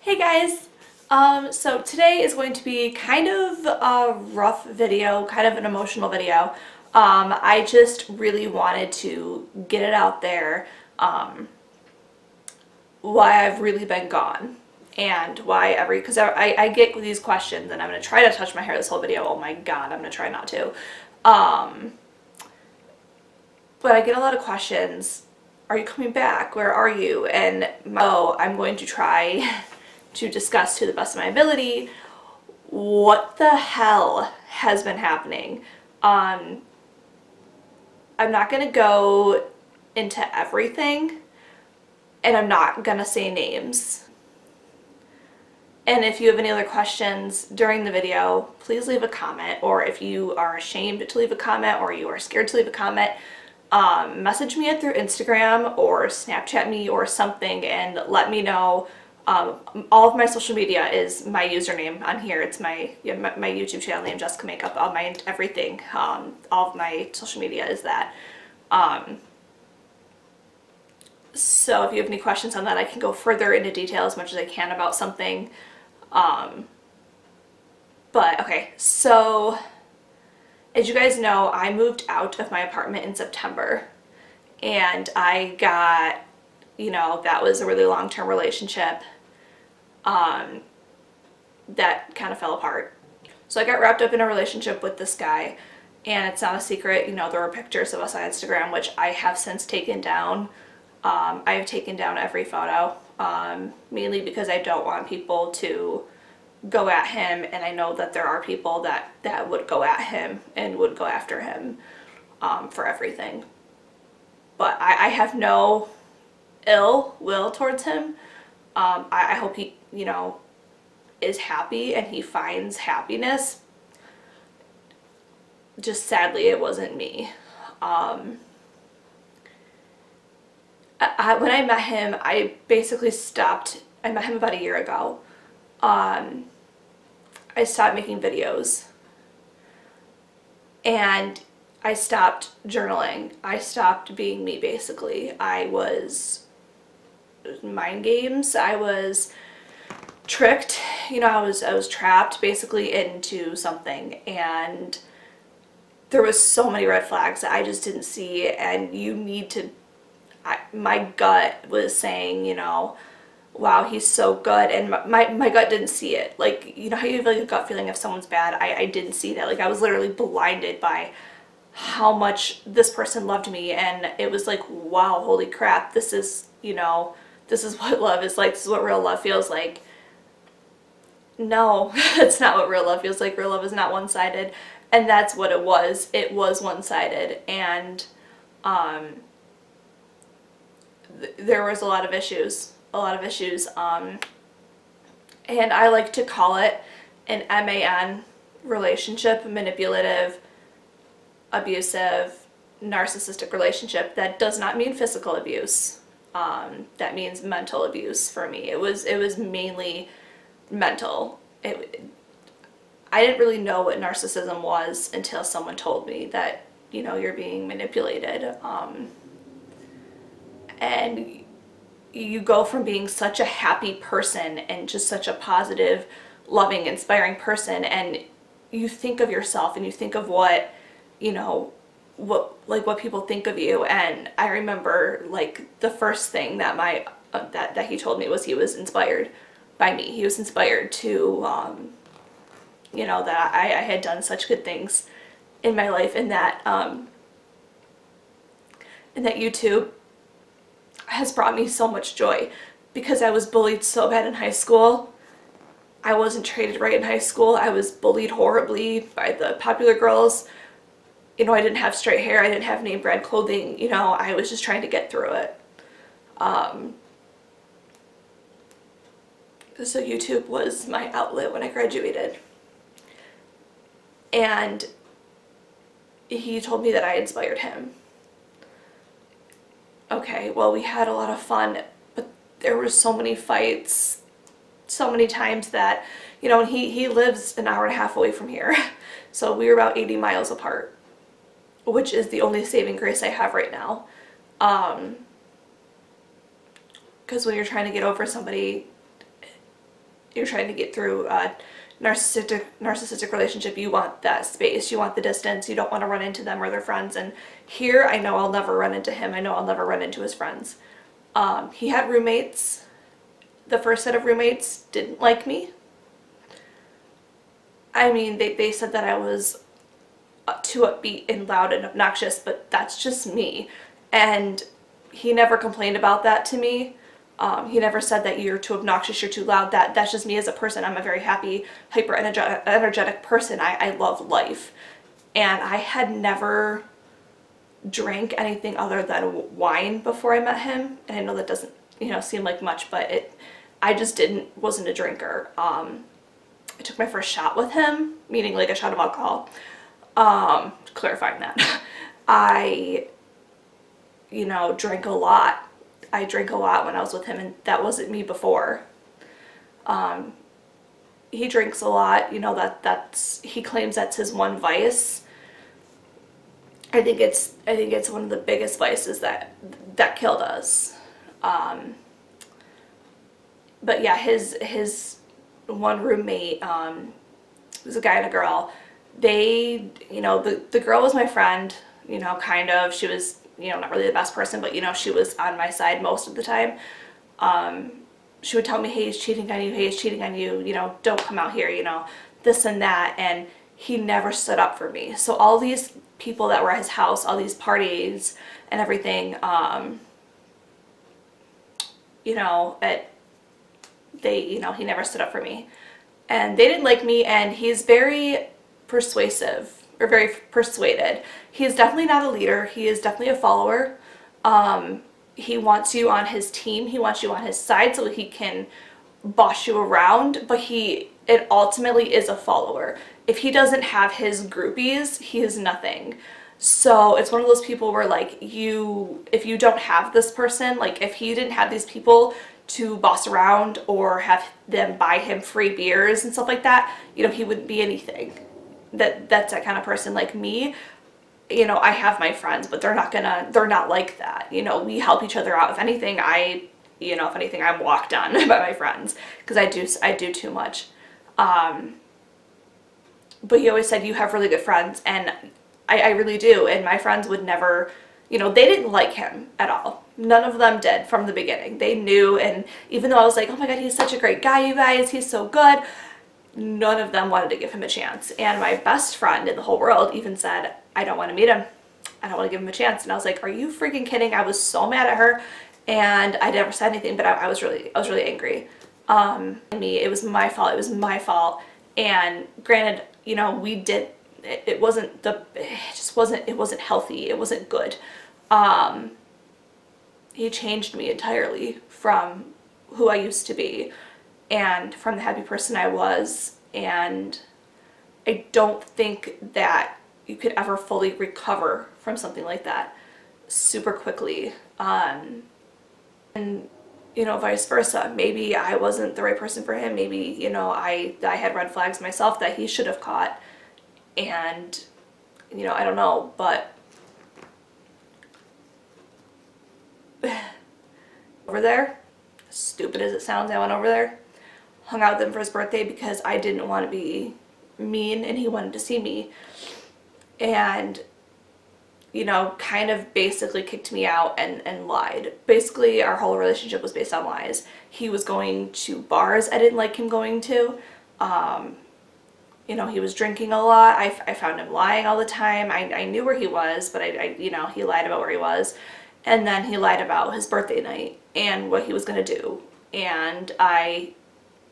Hey guys! So today is going to be kind of a rough video, kind of an emotional video. I just really wanted to get it out there, why I've really been gone and why because I get these questions and I'm going to try to touch my hair this whole video. Oh my god, I'm going to try not to. Um, but I get a lot of questions. Are you coming back? Where are you? And I'm going to try to discuss to the best of my ability what the hell has been happening. I'm not going to go into everything, and I'm not going to say names. And if you have any other questions during the video, please leave a comment, or if you are ashamed to leave a comment or you are scared to leave a comment, message me through Instagram or Snapchat me or something and let me know. All of my social media is my username on here. It's my YouTube channel name, Jessica Makeup. All my everything, all of my social media is that. So if you have any questions on that, I can go further into detail as much as I can about something. But okay, so as you guys know, I moved out of my apartment in September, and I got, that was a really long-term relationship that kind of fell apart. So I got wrapped up in a relationship with this guy, and it's not a secret, there were pictures of us on Instagram, which I have since taken down. I have taken down every photo, mainly because I don't want people to go at him, and I know that there are people that would go at him and would go after him for everything. But I have no ill will towards him. I hope he, is happy and he finds happiness. Just sadly, it wasn't me. When I met him, I basically stopped. I met him about a year ago. I stopped making videos. And I stopped journaling. I stopped being me, basically. I was mind games. I was tricked. I was trapped basically into something, and there was so many red flags that I just didn't see, and you need to my gut was saying, wow, he's so good, and my gut didn't see it. Like, how you have like a gut feeling if someone's bad? I didn't see that. Like, I was literally blinded by how much this person loved me, and it was like, wow, holy crap, this is what love is like. This is what real love feels like. No, that's not what real love feels like. Real love is not one-sided, and that's what it was. It was one-sided, and there was a lot of issues, and I like to call it an MAN relationship, manipulative, abusive, narcissistic relationship. That does not mean physical abuse. That means mental abuse for me. It was mainly mental. I didn't really know what narcissism was until someone told me that, you're being manipulated. And you go from being such a happy person and just such a positive, loving, inspiring person, and you think of yourself and you think of what people think of you. And I remember, like, the first thing that that he told me was he was inspired by me. He was inspired to that I had done such good things in my life, and that YouTube has brought me so much joy, because I was bullied so bad in high school. I wasn't treated right in high school. I was bullied horribly by the popular girls. I didn't have straight hair. I didn't have name brand clothing. I was just trying to get through it. So YouTube was my outlet when I graduated. And he told me that I inspired him. Okay, well, we had a lot of fun, but there were so many fights, so many times that, and he lives an hour and a half away from here. So we were about 80 miles apart, which is the only saving grace I have right now. Because when you're trying to get over somebody, you're trying to get through a narcissistic relationship, you want that space, you want the distance, you don't want to run into them or their friends. And here, I know I'll never run into him. I know I'll never run into his friends. He had roommates. The first set of roommates didn't like me. I mean, they said that I was too upbeat and loud and obnoxious, but that's just me. And he never complained about that to me. He never said that you're too obnoxious, you're too loud. That's just me as a person. I'm a very happy, hyper energetic person. I love life. And I had never drank anything other than wine before I met him. And I know that doesn't, seem like much, but I just wasn't a drinker. I took my first shot with him, meaning like a shot of alcohol. Clarifying that. I, drank a lot. I drank a lot when I was with him, and that wasn't me before. He drinks a lot, he claims that's his one vice. I think it's one of the biggest vices that killed us. But yeah, his one roommate, was a guy and a girl. They, the girl was my friend, kind of. She was, not really the best person, but, she was on my side most of the time. She would tell me, hey, he's cheating on you, hey, he's cheating on you, don't come out here, this and that. And he never stood up for me. So all these people that were at his house, all these parties and everything, he never stood up for me. And they didn't like me, and he's very persuasive, or very persuaded. He is definitely not a leader. He is definitely a follower. He wants you on his team. He wants you on his side so that he can boss you around, but it ultimately is a follower. If he doesn't have his groupies, he is nothing. So it's one of those people where, like, if you don't have this person, like if he didn't have these people to boss around or have them buy him free beers and stuff like that, he wouldn't be anything. That's that kind of person. Like me, I have my friends, but they're not like that. We help each other out. If anything, I'm walked on by my friends because I do too much. But he always said, you have really good friends, and I really do. And my friends would never, they didn't like him at all. None of them did from the beginning. They knew, and even though I was like, oh my God, he's such a great guy, you guys, he's so good, none of them wanted to give him a chance. And my best friend in the whole world even said, I don't want to meet him. I don't want to give him a chance. And I was like, are you freaking kidding? I was so mad at her, and I never said anything, but I was really angry. It was my fault. It was my fault. And granted, it wasn't healthy. It wasn't good. He changed me entirely from who I used to be and from the happy person I was. And I don't think that you could ever fully recover from something like that super quickly. And, vice versa. Maybe I wasn't the right person for him. Maybe, I had red flags myself that he should have caught. And, I don't know, but over there, stupid as it sounds, I went over there, hung out with him for his birthday because I didn't want to be mean and he wanted to see me. And, kind of basically kicked me out and lied. Basically, our whole relationship was based on lies. He was going to bars I didn't like him going to. He was drinking a lot. I found him lying all the time. I knew where he was, but he lied about where he was. And then he lied about his birthday night and what he was going to do. And I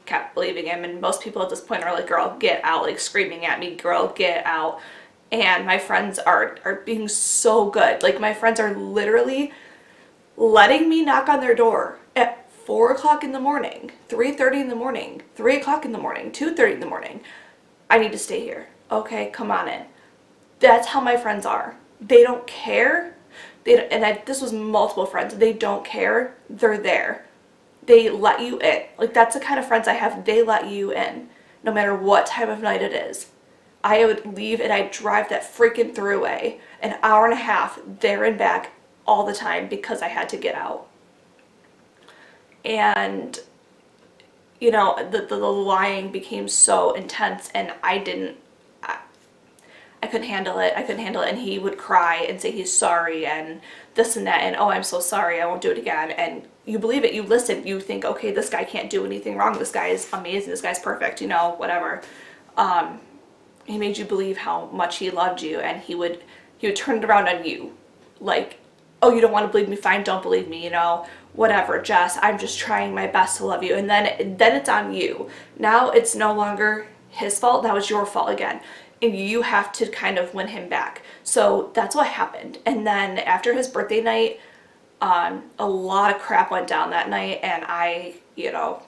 kept believing him. And most people at this point are like, girl, get out, like screaming at me, girl, get out. And my friends are being so good. Like, my friends are literally letting me knock on their door at 4 o'clock in the morning, 3:30 in the morning, 3 o'clock in the morning, 2:30 in the morning. I need to stay here. Okay, come on in. That's how my friends are. They don't care. This was multiple friends. They don't care. They're there. They let you in. Like, that's the kind of friends I have. They let you in, no matter what time of night it is. I would leave and I'd drive that freaking throughway an hour and a half there and back all the time because I had to get out. And, you know, the lying became so intense, and I couldn't handle it. I couldn't handle it. And he would cry and say he's sorry and this and that. And, oh, I'm so sorry. I won't do it again. And you believe it. You listen. You think, okay, this guy can't do anything wrong. This guy is amazing. This guy's perfect, you know, whatever. He made you believe how much he loved you. And he would turn it around on you. Like, oh, you don't want to believe me? Fine, don't believe me, you know, whatever, Jess. I'm just trying my best to love you. And then it's on you. Now it's no longer his fault. Now it's your fault again. And you have to kind of win him back. So that's what happened. And then after his birthday night, a lot of crap went down that night, and I, you know,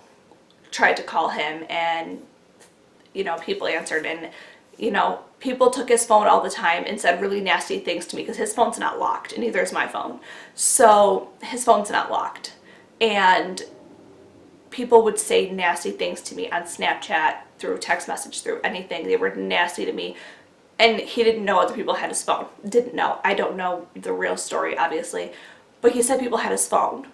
tried to call him, and, you know, people answered, and, you know, people took his phone all the time and said really nasty things to me, because his phone's not locked, and neither is my phone. So his phone's not locked. And people would say nasty things to me on Snapchat, through text message, through anything. They were nasty to me. And he didn't know other people had his phone. Didn't know. I don't know the real story, obviously. But he said people had his phone.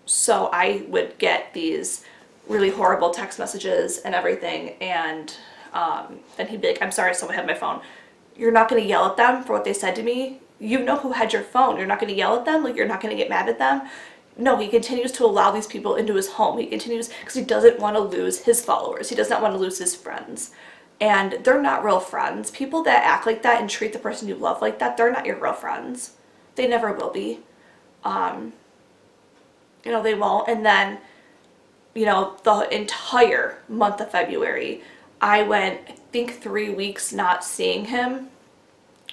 So I would get these really horrible text messages and everything. And then he'd be like, I'm sorry, someone had my phone. You're not going to yell at them for what they said to me? You know who had your phone. You're not going to yell at them? Like, you're not going to get mad at them? No, he continues to allow these people into his home. He continues because he doesn't want to lose his followers. He does not want to lose his friends. And they're not real friends. People that act like that and treat the person you love like that, they're not your real friends. They never will be. You know, they won't. And then, you know, the entire month of February, I went, I think, 3 weeks not seeing him.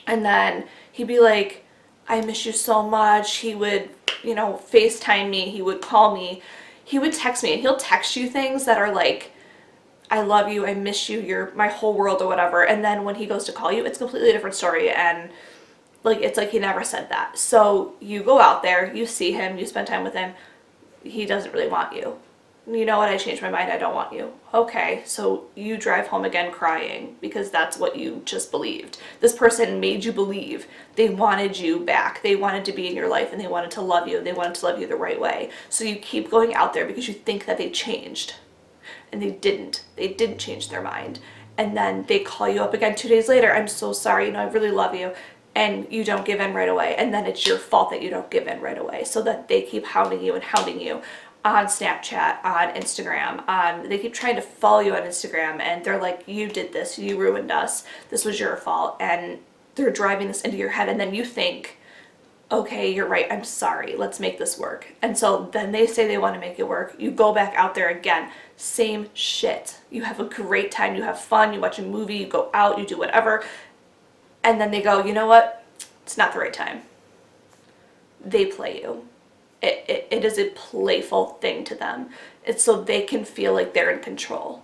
And then he'd be like, I miss you so much. He would, you know, FaceTime me. He would call me. He would text me, and he'll text you things that are like, I love you, I miss you, you're my whole world, or whatever. And then when he goes to call you, it's a completely different story. And like, it's like he never said that. So you go out there, you see him, you spend time with him. He doesn't really want you. You know what? I changed my mind. I don't want you. Okay, so you drive home again crying because that's what you just believed. This person made you believe they wanted you back. They wanted to be in your life, and they wanted to love you. They wanted to love you the right way. So you keep going out there because you think that they changed. And they didn't. They didn't change their mind. And then they call you up again 2 days later. I'm so sorry. You know, I really love you. And you don't give in right away. And then it's your fault that you don't give in right away. So that they keep hounding you and hounding you on Snapchat, on Instagram, they keep trying to follow you on Instagram, and they're like, you did this, you ruined us, this was your fault, and they're driving this into your head, and then you think, okay, you're right, I'm sorry, let's make this work. And so then they say they want to make it work, you go back out there again, same shit. You have a great time, you have fun, you watch a movie, you go out, you do whatever, and then they go, you know what, it's not the right time. They play you. It is a playful thing to them. It's so they can feel like they're in control.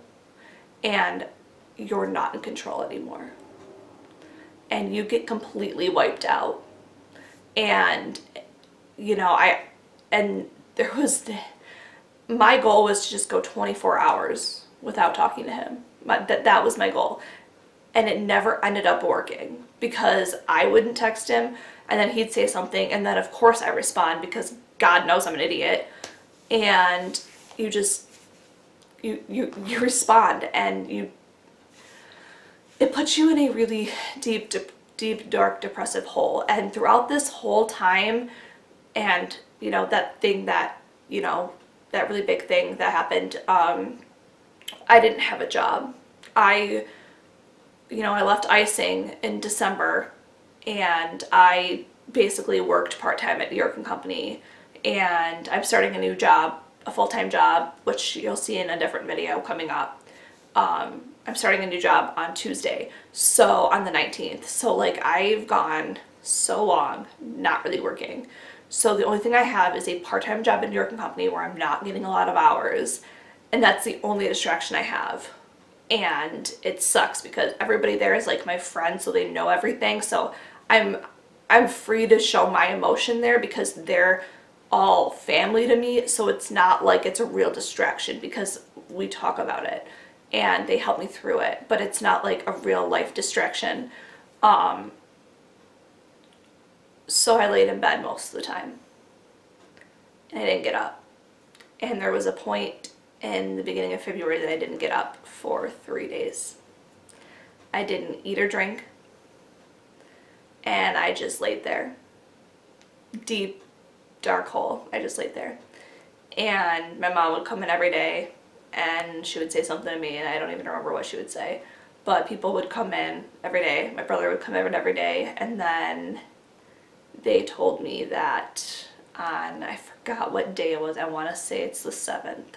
And you're not in control anymore. And you get completely wiped out. And, you know, my goal was to just go 24 hours without talking to him. That was my goal. And it never ended up working because I wouldn't text him, and then he'd say something, and then of course I respond because God knows I'm an idiot. And you just, you respond, and it puts you in a really deep, dark, depressive hole. And throughout this whole time, and, you know, that thing that, you know, that really big thing that happened, I didn't have a job. I left icing in December, and I basically worked part-time at New York & Company, and I'm starting a new job, a full-time job, which you'll see in a different video coming up. I'm starting a new job on Tuesday, so on the 19th. So like, I've gone so long not really working. So the only thing I have is a part-time job at New York & Company where I'm not getting a lot of hours, and that's the only distraction I have. And it sucks because everybody there is like my friend, so they know everything. So I'm free to show my emotion there because they're all family to me. So it's not like it's a real distraction because we talk about it and they help me through it, but it's not like a real life distraction. So I laid in bed most of the time and I didn't get up. And there was a point in the beginning of February that I didn't get up for 3 days. I didn't eat or drink, and I just laid there. Deep, dark hole. I just laid there. And my mom would come in every day, and she would say something to me, and I don't even remember what she would say. But people would come in every day. My brother would come in every day, and then they told me that on, I forgot what day it was, I want to say it's the 7th,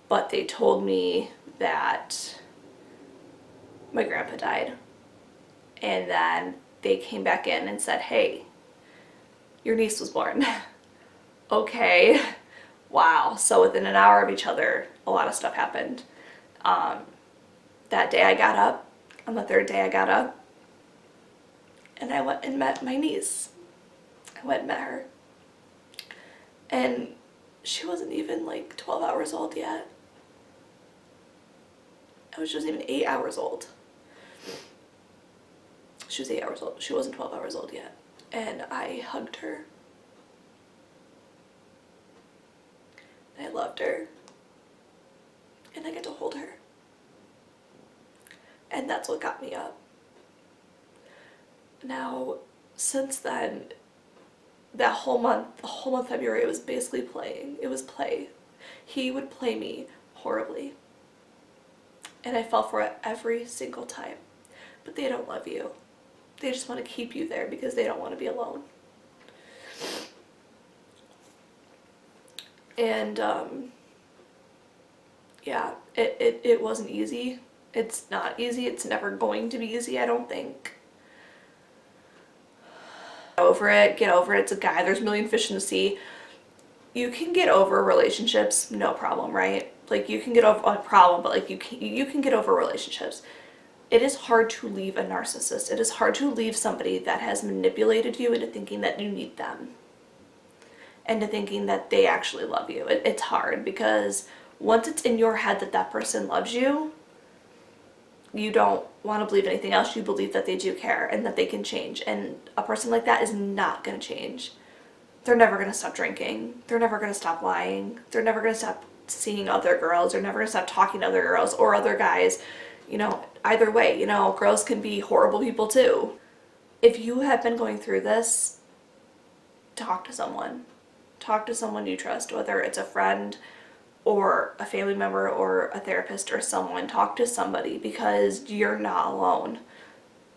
but they told me that my grandpa died. And then they came back in and said, hey, your niece was born. Okay, wow. So within an hour of each other, a lot of stuff happened. That day I got up, on the 3rd day I got up, and I went and met my niece. I went and met her. And she wasn't even like 12 hours old yet. She wasn't even 8 hours old. She was 8 hours old. She wasn't 12 hours old yet. And I hugged her. I loved her. And I get to hold her. And that's what got me up. Now, since then, that whole month, the whole month of February, it was basically playing. It was play. He would play me horribly. And I fell for it every single time. But they don't love you. They just want to keep you there because they don't want to be alone. And, yeah, it wasn't easy. It's not easy. It's never going to be easy, I don't think. Over it, get over it. It's a guy. There's a million fish in the sea. You can get over relationships, no problem, right? Like, you can get over a problem, but like you can get over relationships. It is hard to leave a narcissist. It is hard to leave somebody that has manipulated you into thinking that you need them, and to thinking that they actually love you. It's hard because once it's in your head that that person loves you, you don't want to believe anything else. You believe that they do care and that they can change. And a person like that is not going to change. They're never going to stop drinking. They're never going to stop lying. They're never going to stop seeing other girls. They're never going to stop talking to other girls or other guys. You know, either way, you know, girls can be horrible people too. If you have been going through this, talk to someone. Talk to someone you trust, whether it's a friend or a family member or a therapist or someone. Talk to somebody because you're not alone.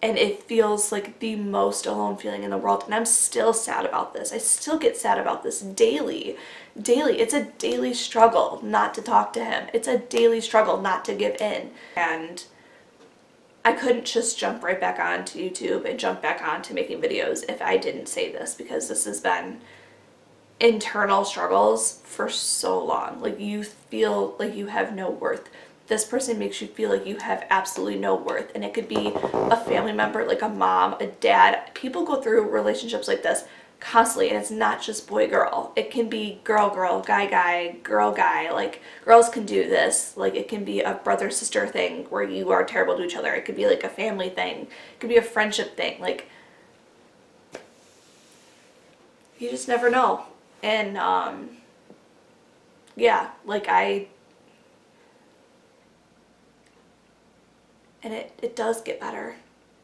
And it feels like the most alone feeling in the world. And I'm still sad about this. I still get sad about this daily. It's a daily struggle not to talk to him. It's a daily struggle not to give in. And I couldn't just jump right back onto YouTube and jump back onto making videos if I didn't say this, because this has been internal struggles for so long. Like, you feel like you have no worth. This person makes you feel like you have absolutely no worth. And it could be a family member, like a mom, a dad. People go through relationships like this constantly, and it's not just boy girl. It can be girl girl, guy guy, girl guy. Like, girls can do this. Like, it can be a brother sister thing where you are terrible to each other. It could be like a family thing. It could be a friendship thing. Like, you just never know. And yeah, like and it does get better.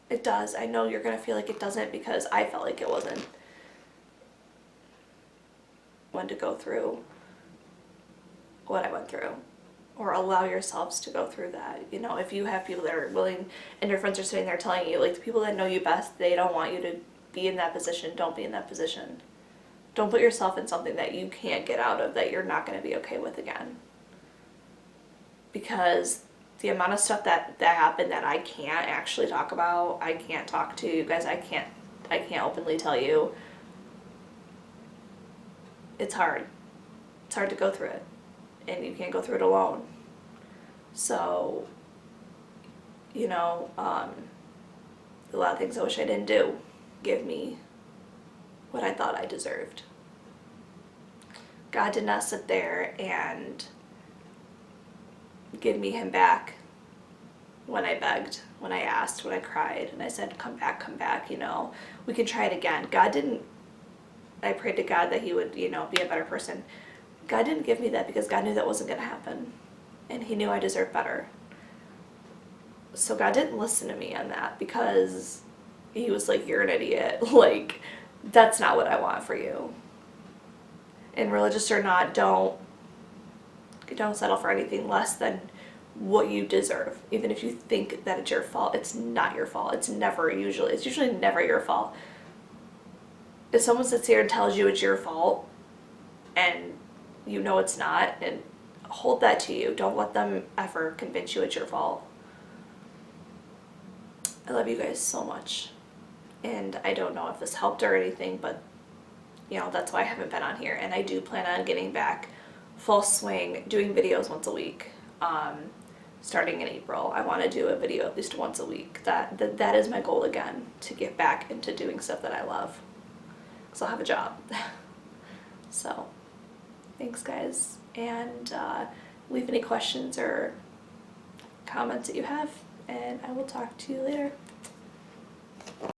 It does. I know you're gonna feel like it doesn't, because I felt like it wasn't. When to go through what I went through, or allow yourselves to go through that. You know, if you have people that are willing, and your friends are sitting there telling you, like, the people that know you best, they don't want you to be in that position, don't be in that position. Don't put yourself in something that you can't get out of, that you're not going to be okay with again. Because the amount of stuff that happened that I can't actually talk about, I can't talk to you guys, I can't openly tell you. It's hard. It's hard to go through it. And you can't go through it alone. So, you know, a lot of things I wish I didn't do. Give me what I thought I deserved. God did not sit there and give me him back when I begged, when I asked, when I cried, and I said, come back, you know, we can try it again. God didn't, I prayed to God that he would, you know, be a better person. God didn't give me that because God knew that wasn't going to happen. And he knew I deserved better. So God didn't listen to me on that because he was like, you're an idiot. Like, that's not what I want for you. And religious or not, don't settle for anything less than what you deserve. Even if you think that it's your fault, it's not your fault. It's usually never your fault. If someone sits here and tells you it's your fault and you know it's not, and hold that to you. Don't let them ever convince you it's your fault. I love you guys so much. And I don't know if this helped or anything, but that's why I haven't been on here. And I do plan on getting back full swing, doing videos once a week. Starting in April, I want to do a video at least once a week. That is my goal again, to get back into doing stuff that I love. Because I'll have a job. So, thanks guys. And leave any questions or comments that you have. And I will talk to you later.